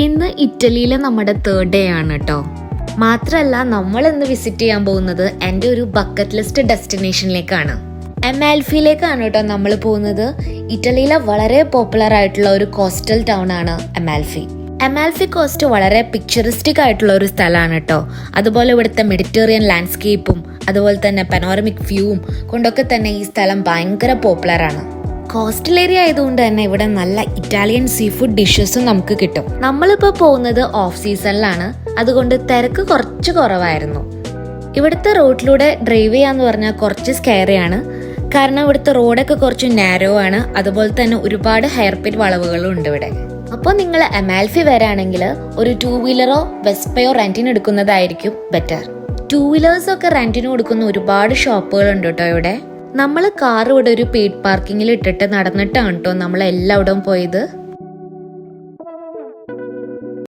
ഇന്ന് ഇറ്റലിയിലെ നമ്മുടെ 3rd ഡേ ആണ് കേട്ടോ. മാത്രമല്ല നമ്മൾ ഇന്ന് വിസിറ്റ് ചെയ്യാൻ പോകുന്നത് എൻ്റെ ഒരു ബക്കറ്റ് ലിസ്റ്റ് ഡെസ്റ്റിനേഷനിലേക്കാണ്. അമാൽഫിയിലേക്കാണ് കേട്ടോ നമ്മൾ പോകുന്നത്. ഇറ്റലിയിലെ വളരെ പോപ്പുലർ ആയിട്ടുള്ള ഒരു കോസ്റ്റൽ ടൗൺ ആണ് അമാൽഫി. അമാൽഫി കോസ്റ്റ് വളരെ പിക്ചറിസ്റ്റിക് ആയിട്ടുള്ള ഒരു സ്ഥലമാണ് കേട്ടോ. അതുപോലെ ഇവിടുത്തെ മെഡിറ്ററേനിയൻ ലാൻഡ്സ്കേപ്പും അതുപോലെ തന്നെ പനോറമിക് വ്യൂവും കൊണ്ടൊക്കെ തന്നെ ഈ സ്ഥലം ഭയങ്കര പോപ്പുലർ ആണ്. കോസ്റ്റൽ ഏരിയ ആയതുകൊണ്ട് തന്നെ ഇവിടെ നല്ല ഇറ്റാലിയൻ സീ ഫുഡ് ഡിഷസും നമുക്ക് കിട്ടും. നമ്മളിപ്പോൾ പോകുന്നത് ഓഫ് സീസണിലാണ്, അതുകൊണ്ട് തിരക്ക് കുറച്ച് കുറവായിരുന്നു. ഇവിടുത്തെ റോഡിലൂടെ ഡ്രൈവ് ചെയ്യാന്ന് പറഞ്ഞാൽ കുറച്ച് സ്കെയറിയാണ്. കാരണം ഇവിടുത്തെ റോഡൊക്കെ കുറച്ച് നാരോ ആണ്. അതുപോലെ തന്നെ ഒരുപാട് ഹെയർ പിൻ വളവുകളും ഉണ്ട് ഇവിടെ. അപ്പോൾ നിങ്ങൾ അമാൽഫി വരാണെങ്കിൽ ഒരു 2 വീലറോ വെസ്പയോ റെന്റിന് എടുക്കുന്നതായിരിക്കും ബെറ്റർ. 2 വീലേഴ്സൊക്കെ റെന്റിന് കൊടുക്കുന്ന ഒരുപാട് ഷോപ്പുകൾ ഉണ്ട് കേട്ടോ ഇവിടെ. നമ്മൾ കാർ ഇവിടെ ഒരു പെയ്ഡ് പാർക്കിങ്ങിൽ ഇട്ടിട്ട് നടന്നിട്ടാണ് കേട്ടോ നമ്മൾ എല്ലായിടവും പോയത്.